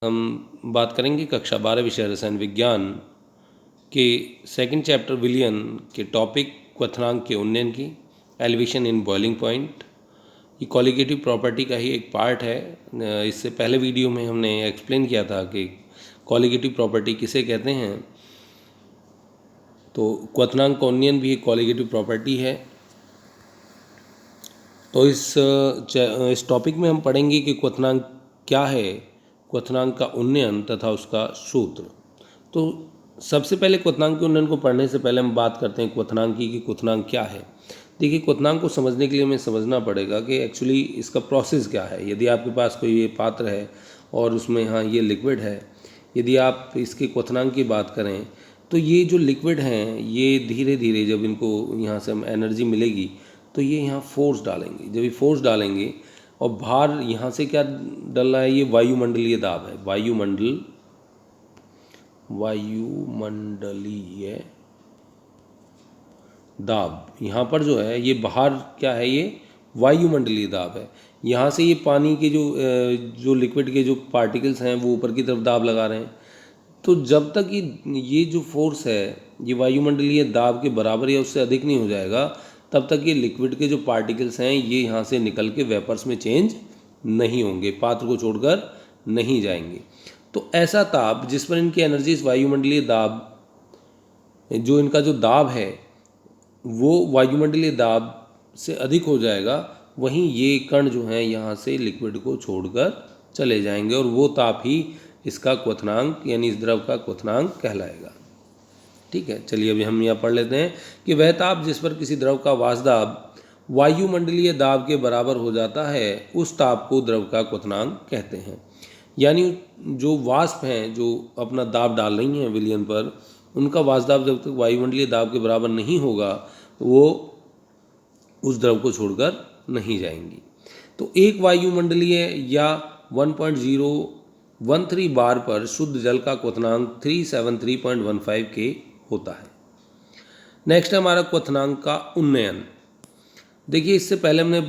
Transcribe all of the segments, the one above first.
हम बात करेंगे कक्षा 12 विषय रसायन विज्ञान के सेकंड चैप्टर विलयन के टॉपिक क्वथनांक के उन्नयन की, एलिवेशन इन बॉइलिंग पॉइंट। ये कॉलिगेटिव प्रॉपर्टी का ही एक पार्ट है। इससे पहले वीडियो में हमने एक्सप्लेन किया था कि कॉलिगेटिव प्रॉपर्टी किसे कहते हैं। तो क्वथनांक का उन्नयन भी एक कॉलिगेटिव प्रॉपर्टी है। तो इस टॉपिक में हम पढ़ेंगे कि क्वथनांक क्या है, क्वथनांक का उन्नयन तथा उसका सूत्र। तो सबसे पहले क्वथनांक के उन्नयन को पढ़ने से पहले हम बात करते हैं क्वथनांक की कि क्वथनांक क्या है। देखिए, क्वथनांक को समझने के लिए हमें समझना पड़ेगा कि एक्चुअली इसका प्रोसेस क्या है। यदि आपके पास कोई ये पात्र है और उसमें ये लिक्विड है, यदि आप इसके क्वथनांक की बात करें तो ये जो लिक्विड हैं ये धीरे धीरे जब इनको यहाँ से हम एनर्जी मिलेगी तो ये यहाँ फोर्स डालेंगे। जब ये फोर्स डालेंगे और भार यहाँ से क्या डल रहा है, ये वायुमंडलीय दाब है। वायुमंडलीय दाब यहाँ पर जो है ये बाहर क्या है, ये वायुमंडलीय दाब है। यहाँ से ये पानी के जो लिक्विड के जो पार्टिकल्स हैं वो ऊपर की तरफ दाब लगा रहे हैं। तो जब तक ये जो फोर्स है ये वायुमंडलीय दाब के बराबर या उससे अधिक नहीं हो जाएगा, तब तक ये लिक्विड के जो पार्टिकल्स हैं ये यहाँ से निकल के वेपर्स में चेंज नहीं होंगे, पात्र को छोड़कर नहीं जाएंगे। तो ऐसा ताप जिस पर इनकी एनर्जी इस वायुमंडलीय दाब, जो इनका जो दाब है वो वायुमंडलीय दाब से अधिक हो जाएगा, वहीं ये कण जो हैं यहाँ से लिक्विड को छोड़कर चले जाएंगे और वो ताप ही इसका क्वथनांक यानी इस द्रव का क्वथनांक कहलाएगा। ठीक है, चलिए अभी हम यहाँ पढ़ लेते हैं कि वह ताप जिस पर किसी द्रव का वाष्पदाब वायुमंडलीय दाब के बराबर हो जाता है उस ताप को द्रव का क्वथनांक कहते हैं। यानी जो वाष्प हैं जो अपना दाब डाल रही हैं विलयन पर, उनका वाष्पदाब जब तक वायुमंडलीय दाब के बराबर नहीं होगा वो उस द्रव को छोड़कर नहीं जाएंगी। तो एक वायुमंडलीय या 1.013 बार पर शुद्ध जल का क्वथनांक 373.15 के होता है। नेक्स्ट है हमारा क्वथनांक का उन्नयन। देखिए, इससे पहले हमने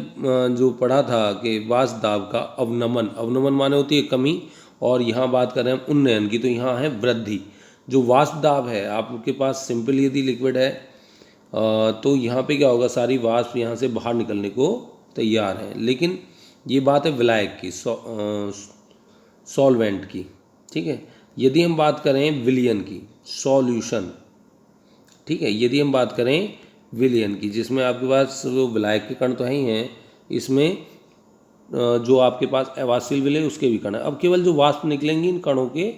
जो पढ़ा था कि वाष्प दाब का अवनमन माने होती है कमी, और यहाँ बात कर रहे हैं उन्नयन की, तो यहाँ है वृद्धि। जो वाष्प दाब है, आपके पास सिंपल यदि लिक्विड है तो यहाँ पे क्या होगा, सारी वाष्प यहाँ से बाहर निकलने को तैयार है। लेकिन ये बात है विलायक की, सॉल्वेंट की। ठीक है, यदि हम बात करें विलयन की, सॉल्यूशन। ठीक है, यदि हम बात करें विलयन की, जिसमें आपके पास जो विलायक के कण तो ही हैं, इसमें जो आपके पास अवाष्पशील विलय उसके भी कण हैं। अब केवल जो वाष्प निकलेंगी इन कणों के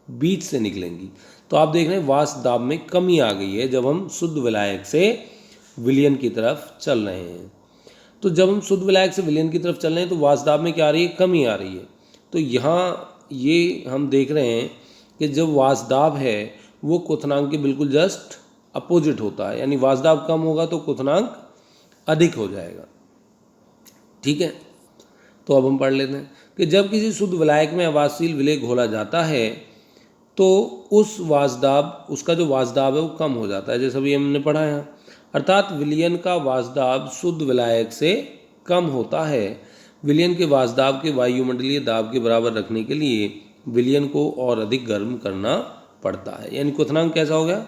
बीच से निकलेंगी। तो आप देख रहे हैं वाष्प दाब में कमी आ गई है जब हम शुद्ध विलायक से विलयन की तरफ चल रहे हैं। तो जब हम शुद्ध विलायक से विलयन की तरफ चल रहे हैं तो वाष्प दाब में क्या आ रही है, कमी आ रही है। तो यहाँ ये हम देख रहे हैं कि जब वाष्प दाब है वो क्वथनांक के बिल्कुल जस्ट अपोजिट होता है, यानी वाष्प दाब कम होगा तो क्वथनांक अधिक हो जाएगा। ठीक है, तो अब हम पढ़ लेते हैं कि जब किसी शुद्ध विलायक में अवाष्पशील विलय घोला जाता है तो उस वाष्पदाब, उसका जो वाष्पदाब है वो कम हो जाता है, जैसा भी हमने पढ़ा है। अर्थात विलयन का वाष्पदाब शुद्ध विलायक से कम होता है। विलयन के वाष्पदाब के वायुमंडलीय दाब के बराबर रखने के लिए विलयन को और अधिक गर्म करना पड़ता है। यानी क्वथनांक कैसा हो गया,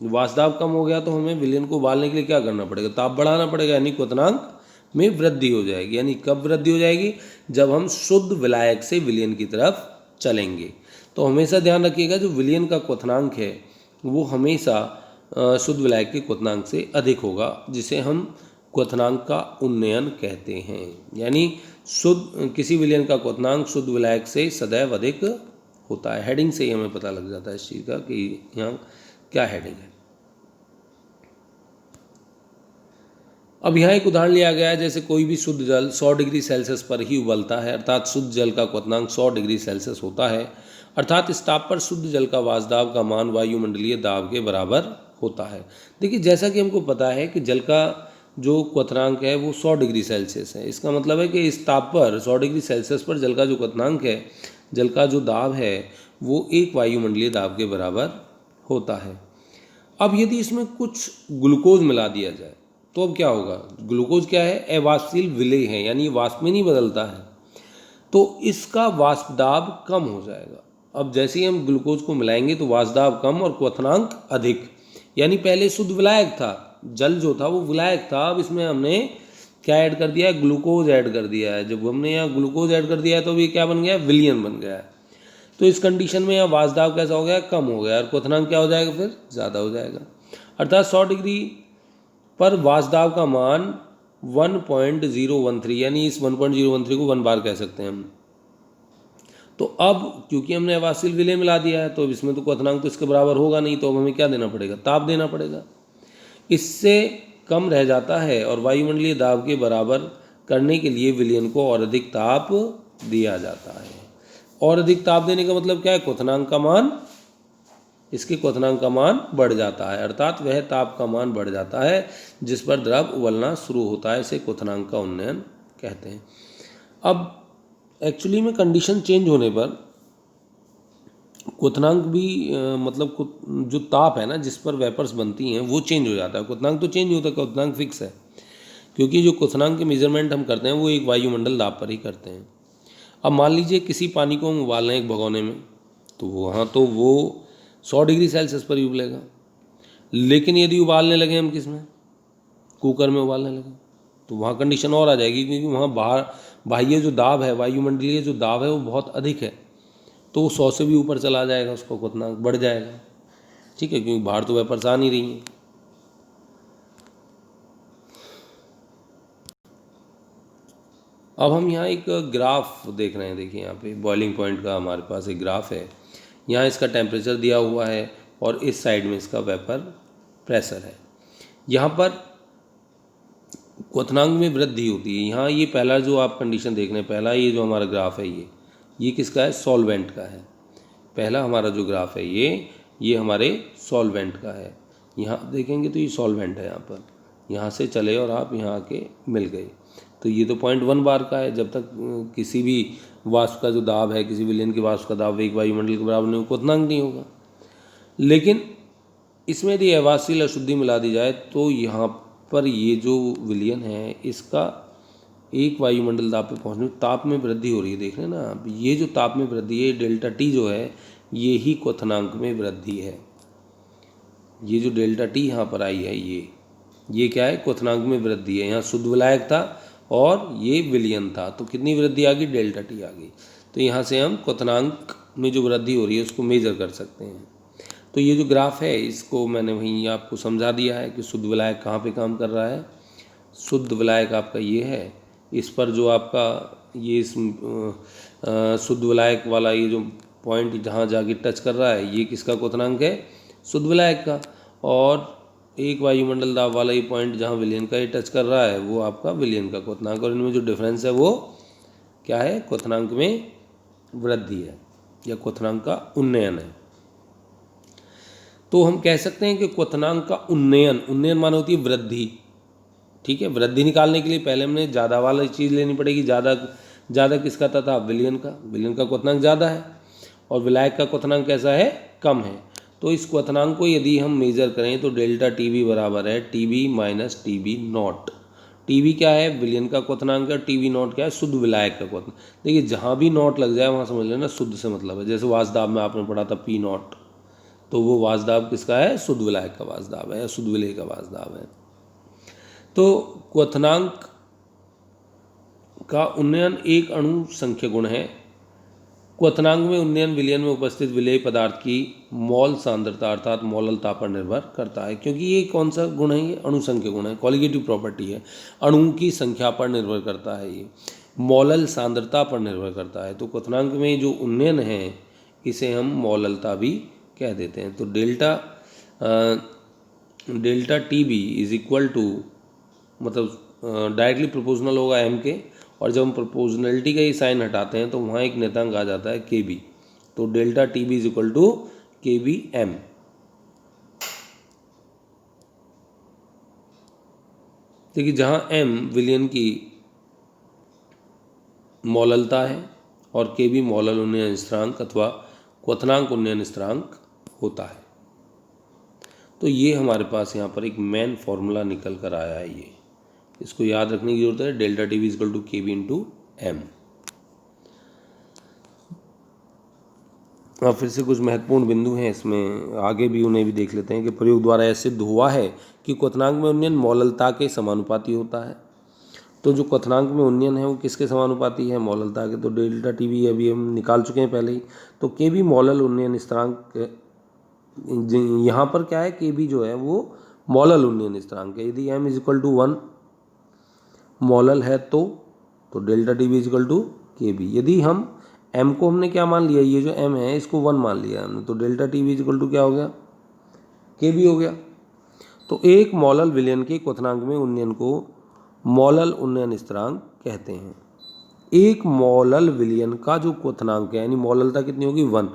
वाष्पदाब कम हो गया तो हमें विलयन को उबालने के लिए क्या करना पड़ेगा, ताप बढ़ाना पड़ेगा, यानी क्वथनांक में वृद्धि हो जाएगी। यानी कब वृद्धि हो जाएगी, जब हम शुद्ध विलायक से विलयन की तरफ चलेंगे। तो हमेशा ध्यान रखिएगा जो विलयन का क्वथनांक है वो हमेशा शुद्ध विलायक के क्वथनांक से अधिक होगा, जिसे हम क्वथनांक का उन्नयन कहते हैं। यानी शुद्ध किसी विलयन का क्वथनांक शुद्ध विलायक से सदैव अधिक होता है। हेडिंग से ही हमें पता लग जाता है इस चीज़ का कि यहाँ क्या हेडिंग है। अब यहाँ एक उदाहरण लिया गया है, जैसे कोई भी शुद्ध जल 100 डिग्री सेल्सियस पर ही उबलता है, अर्थात शुद्ध जल का क्वथनांक 100 डिग्री सेल्सियस होता है। अर्थात इस ताप पर शुद्ध जल का वाष्पदाब का मान वायुमंडलीय दाब के बराबर होता है। देखिए, जैसा कि हमको पता है कि जल का जो क्वथनांक है वो 100 डिग्री सेल्सियस है। इसका मतलब है कि इस ताप पर 100 डिग्री सेल्सियस पर जल का जो क्वथनांक है, जल का जो दाब है वो एक वायुमंडलीय दाब के बराबर होता है। अब यदि इसमें कुछ ग्लूकोज मिला दिया जाए तो अब क्या होगा, ग्लूकोज क्या है, अवाष्पशील विलय है, यानी वाष्प में नहीं बदलता है। तो इसका वाष्प दाब कम हो जाएगा। अब जैसे ही हम ग्लूकोज को मिलाएंगे तो वाष्प दाब कम और क्वथनांक अधिक, यानी पहले शुद्ध विलायक था, जल जो था वो विलायक था, अब इसमें हमने क्या ऐड कर दिया है, ग्लूकोज ऐड कर दिया है। जब हमने यहाँ ग्लूकोज ऐड कर दिया है तो ये क्या बन गया है, विलयन बन गया है। तो इस कंडीशन में यहाँ वाष्प दाब कैसा हो गया, कम हो गया, और क्वथनांक क्या हो जाएगा, फिर ज़्यादा हो जाएगा। अर्थात 100 डिग्री पर वाष्प दाब का मान 1.013, यानी इस 1.013 को 1 बार कह सकते हैं हम। तो अब क्योंकि हमने अवासिल विलय मिला दिया है तो अब इसमें तो क्वथनांक तो इसके बराबर होगा नहीं, तो अब हमें क्या देना पड़ेगा, ताप देना पड़ेगा। इससे कम रह जाता है और वायुमंडलीय दाब के बराबर करने के लिए विलयन को और अधिक ताप दिया जाता है। और अधिक ताप देने का मतलब क्या है, क्वथनांक का मान, इसके क्वथनांक का मान बढ़ जाता है, अर्थात वह ताप का मान बढ़ जाता है जिस पर द्रव उबलना शुरू होता है, इसे क्वथनांक का उन्नयन कहते हैं। अब एक्चुअली में कंडीशन चेंज होने पर क्वथनांक भी मतलब जो ताप है ना जिस पर वेपर्स बनती हैं वो चेंज हो जाता है। क्वथनांक तो चेंज नहीं होता, क्वथनांक फिक्स है, क्योंकि जो क्वथनांक के मेजरमेंट हम करते हैं वो एक वायुमंडल दाब पर ही करते हैं। अब मान लीजिए किसी पानी को हम उबाल रहे हैं एक भगोने में, तो वहाँ तो वो 100 डिग्री सेल्सियस पर ही उबलेगा। लेकिन यदि उबालने लगे हम किस में, कुकर में उबालने लगे, तो वहाँ कंडीशन और आ जाएगी, क्योंकि वहाँ बाहर बाह्य जो दाब है, वायुमंडलीय जो दाब है वो बहुत अधिक है, तो वो 100 से भी ऊपर चला जाएगा, उसका क्वथनांक बढ़ जाएगा। ठीक है, क्योंकि बाहर तो वेपर्स आ नहीं रही हैं। अब हम यहाँ एक ग्राफ देख रहे हैं, देखिए यहाँ पे बॉइलिंग पॉइंट का हमारे पास एक ग्राफ है। यहाँ इसका टेम्परेचर दिया हुआ है और इस साइड में इसका वेपर प्रेशर है। यहाँ पर क्वथनांक में वृद्धि होती है। यहाँ ये पहला जो आप कंडीशन देख रहे हैं, पहला ये जो हमारा ग्राफ है ये किसका है, सॉल्वेंट का है। पहला हमारा जो ग्राफ है ये हमारे सॉल्वेंट का है। यहाँ देखेंगे तो ये सॉल्वेंट है, यहाँ पर यहाँ से चले और आप यहाँ आके मिल गए, तो ये तो 0.1 बार का है। जब तक किसी भी वाष्प का जो दाब है, किसी विलयन के वाष्प का दाब एक वायुमंडल के बराबर नहीं, क्वथनांक नहीं होगा। लेकिन इसमें यदि अवासिल अशुद्धि मिला दी जाए तो यहाँ पर ये जो विलयन है इसका एक वायुमंडल दाब पे पहुँचने में ताप में वृद्धि हो रही है। देख रहे हैं ना आप, ये जो ताप में वृद्धि है, डेल्टा टी जो है ये ही क्वथनांक में वृद्धि है। ये जो डेल्टा टी यहाँ पर आई है ये क्या है, क्वथनांक में वृद्धि है। यहाँ शुद्ध विलायक था और ये विलयन था, तो कितनी वृद्धि आ गई, डेल्टा टी आ गई। तो यहाँ से हम क्वथनांक में जो वृद्धि हो रही है उसको मेजर कर सकते हैं। तो ये जो ग्राफ है इसको मैंने वहीं आपको समझा दिया है कि शुद्ध विलायक कहाँ पे काम कर रहा है। शुद्ध विलायक आपका ये है, इस पर जो आपका ये शुद्ध विलायक वाला ये जो पॉइंट जहाँ जाके टच कर रहा है ये किसका क्वथनांक है, शुद्ध विलायक का। और एक वायुमंडल दाब वाला ये पॉइंट जहाँ विलयन का ये टच कर रहा है वो आपका विलयन का क्वथनांक, और इनमें जो डिफरेंस है वो क्या है, क्वथनांक में वृद्धि है या क्वथनांक का उन्नयन है। तो हम कह सकते हैं कि क्वथनांक का उन्नयन माने होती है वृद्धि। ठीक है, वृद्धि निकालने के लिए पहले हमने ज़्यादा वाला चीज़ लेनी पड़ेगी। ज़्यादा किसका था विलयन का क्वथनांक ज़्यादा है और विलायक का क्वथनांक कैसा है, कम है। तो इस क्वथनांक को यदि हम मेज़र करें तो डेल्टा टी बी बराबर है T B minus T B naught. T B क्या है, विलयन का क्वथनांक है, टी बी नॉट क्या है, शुद्ध विलायक का क्वथनांक। देखिए जहाँ भी नॉट लग जाए वहाँ समझ लेना शुद्ध से मतलब है। जैसे वाष्प दाब में आपने पढ़ा था पी नॉट, तो वो वाष्प दाब किसका है, शुद्ध विलायक का वाष्प दाब है या शुद्ध विलय का वाष्प दाब है। तो क्वथनांक का उन्नयन एक अणु संख्या गुण है। क्वथनांक में उन्नयन विलयन में उपस्थित विलेय पदार्थ की मोल सांद्रता अर्थात मोललता पर निर्भर करता है। क्योंकि ये कौन सा गुण है, ये अणु संख्या गुण है, कॉलिगेटिव प्रॉपर्टी है, अणु की संख्या पर निर्भर करता है, ये मोलल सांद्रता पर निर्भर करता है। तो क्वथनांक में जो उन्नयन है इसे हम मोललता भी कह देते हैं। तो delta T B is equal to मतलब डायरेक्टली प्रोपोर्शनल होगा एम के, और जब हम प्रोपोर्शनलिटी का ही साइन हटाते हैं तो वहाँ एक नियतांक आ जाता है के बी। तो delta T B is equal to K B M. देखिए जहाँ एम विलयन की मोललता है और के बी मोलल उन्नयन स्थिरांक अथवा क्वथनांक उन्नयन स्थिरांक होता है। तो ये हमारे पास यहाँ पर एक मेन फॉर्मूला निकल कर आया है, ये इसको याद रखने की जरूरत है, delta T B is equal to K B into M. अब फिर से कुछ महत्वपूर्ण बिंदु हैं इसमें, आगे भी उन्हें भी देख लेते हैं कि प्रयोग द्वारा यह सिद्ध हुआ है कि क्वथनांक में उन्नयन मौललता के समानुपाती होता है। तो जो क्वथनांक में उन्नयन है वो किसके समानुपाती है? मौललता के। तो डेल्टा टी वी अभी हम निकाल चुके हैं पहले ही। तो के बी मौलल उन्नयन स्थिरांक, यहाँ पर क्या है, के बी जो है वो मौलल उन्नयन स्थिरांक है। यदि m is equal to 1 molal है तो delta T V is equal to K B. यदि हम m को हमने क्या मान लिया, ये जो m है इसको 1 मान लिया हमने, तो delta T V is equal to क्या हो गया? के बी हो गया। तो एक मौलल विलयन के क्वथनांक में उन्नयन को मौलल उन्नयन स्थिरांक कहते हैं। एक मौलल विलयन का जो क्वथनांक है, यानी मौललता कितनी होगी? 1,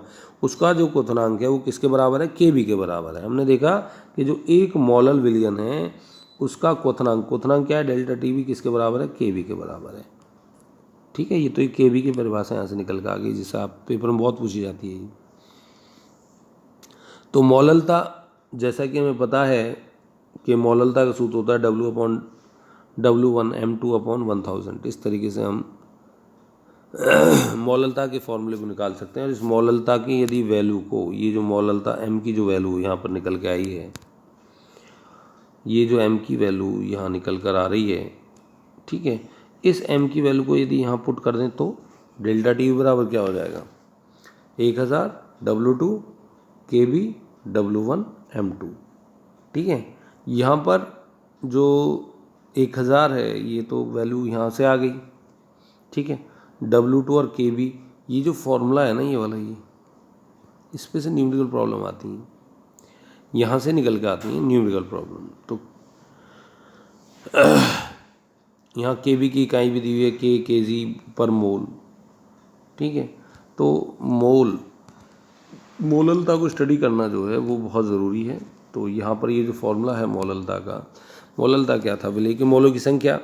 उसका जो क्वथनांक है वो किसके बराबर है? के बी के बराबर है। हमने देखा कि जो एक मौलल विलयन है उसका क्वथनांक क्या है? डेल्टा टी वी किसके बराबर है? के बी के बराबर है। ठीक है, ये तो एक के बी की परिभाषा यहाँ से निकल के आ गई, जिससे आप पेपर में बहुत पूछी जाती है। तो मौललता, जैसा कि हमें पता है कि मौललता का सूत्र होता है W/(W1)M2/1000। इस तरीके से हम मौललता के फॉर्मूले को निकाल सकते हैं। और इस मौललता की यदि वैल्यू को, ये जो मौललता m की जो वैल्यू यहाँ पर निकल के आई है, ये जो m की वैल्यू यहाँ निकल कर आ रही है, ठीक है, इस m की वैल्यू को यदि यहाँ पुट कर दें तो डेल्टा टी बराबर क्या हो जाएगा? 1000 W2 KB W1 M2। ठीक है, यहाँ पर जो 1000 है ये तो वैल्यू यहाँ से आ गई। ठीक है, W2 और KB, ये जो फॉर्मूला है ना ये वाला, ये इस पे से न्यूमेरिकल प्रॉब्लम आती हैं, यहाँ से निकल के आती हैं न्यूमेरिकल प्रॉब्लम। तो यहाँ KB की इकाई भी दी हुई है kg पर मोल। ठीक है, तो मौललता को स्टडी करना जो है वो बहुत ज़रूरी है। तो यहाँ पर ये जो फॉर्मूला है मौललता का, मौललता क्या था? विलय के मौलों की संख्या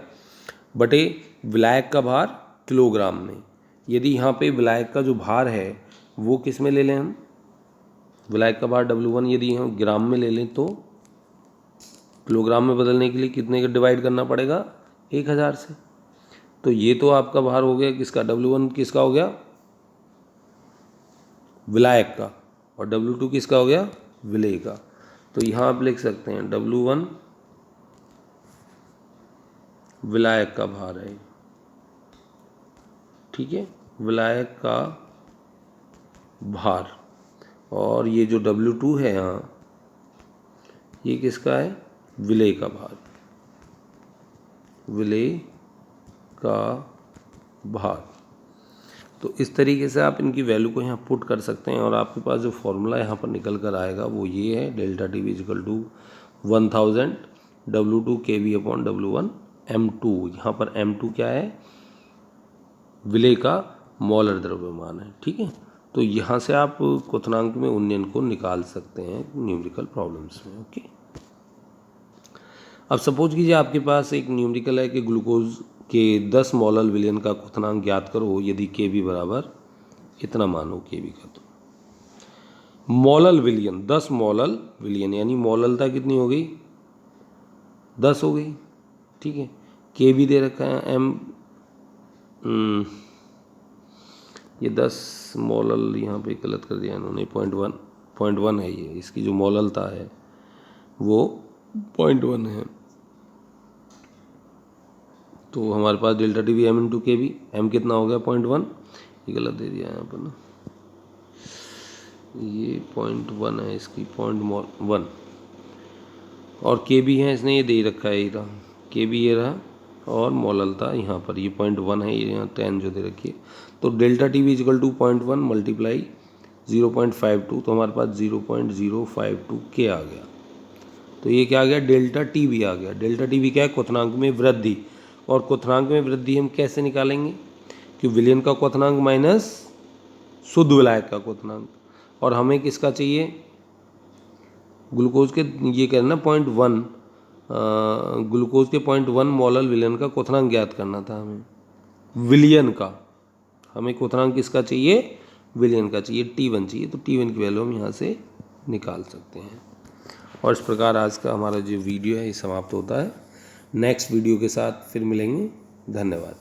बटे विलायक का भार किलोग्राम में। यदि यहाँ पे विलायक का जो भार है वो किस में ले लें हम? विलायक का भार W1 यदि हम ग्राम में ले लें तो किलोग्राम में बदलने के लिए कितने का डिवाइड करना पड़ेगा? 1000 से। तो ये तो आपका भार हो गया किसका? W1 किसका हो गया? विलायक का। और W2 किसका हो गया? विलेय का। तो यहाँ आप लिख सकते हैं W1 विलायक का भार है। ठीक है, विलायक का भार। और ये जो W2 है यहाँ, ये किसका है? विलेय का भार, विलेय का भार। तो इस तरीके से आप इनकी वैल्यू को यहाँ पुट कर सकते हैं और आपके पास जो फॉर्मूला यहाँ पर निकल कर आएगा वो ये है, delta T V is equal to 1000 W2 KB/W1 M2। यहाँ पर M2 क्या है? विलेय का मॉलर द्रव्यमान है। ठीक है, तो यहाँ से आप क्वथनांक में उन्नयन को निकाल सकते हैं न्यूमेरिकल प्रॉब्लम्स में। ओके, अब सपोज कीजिए आपके पास एक न्यूमेरिकल है कि ग्लूकोज के 10 मॉलल विलयन का क्वथनांक ज्ञात करो यदि KB बराबर इतना मानो KB का। तो मॉलल विलयन, 10 मॉलल विलयन, यानी मॉललता कितनी हो गई? 10 हो गई। ठीक है, KB दे रखा है ये 10 मॉलल, यहाँ पे गलत कर दिया इन्होंने, 0.1 है ये, इसकी जो मॉललता है वो 0.1 है। तो हमारे पास delta T V M × KB, M कितना हो गया? 0.1, ये गलत दे दिया यहाँ पर ना, ये 0.1 है इसकी, 0.1, और KB है इसने ये दे रखा है, ये रहा KB, ये रहा, और मॉललता यहाँ पर ये 0.1 है, ये यहाँ 10 जो दे रखी है। तो delta T V is equal to 0.1 multiply 0.52, तो हमारे पास 0.052 K आ गया। तो ये क्या आ गया? डेल्टा टी वी आ गया। डेल्टा टी वी क्या है? क्वथनांक में वृद्धि। और क्वथनांक में वृद्धि हम कैसे निकालेंगे? कि विलयन का क्वथनांक माइनस शुद्ध विलायक का क्वथनांक। और हमें किसका चाहिए? ग्लूकोज के, ये कह रहे ना 0.1, ग्लूकोज के 0.1 मॉलल विलयन का क्वथनांक ज्ञात करना था हमें, विलयन का। हमें क्वथनांक किसका चाहिए? विलयन का चाहिए, T1 चाहिए। तो T1 की वैल्यू हम यहाँ से निकाल सकते हैं। और इस प्रकार आज का हमारा जो वीडियो है ये समाप्त होता है। नेक्स्ट वीडियो के साथ फिर मिलेंगे। धन्यवाद।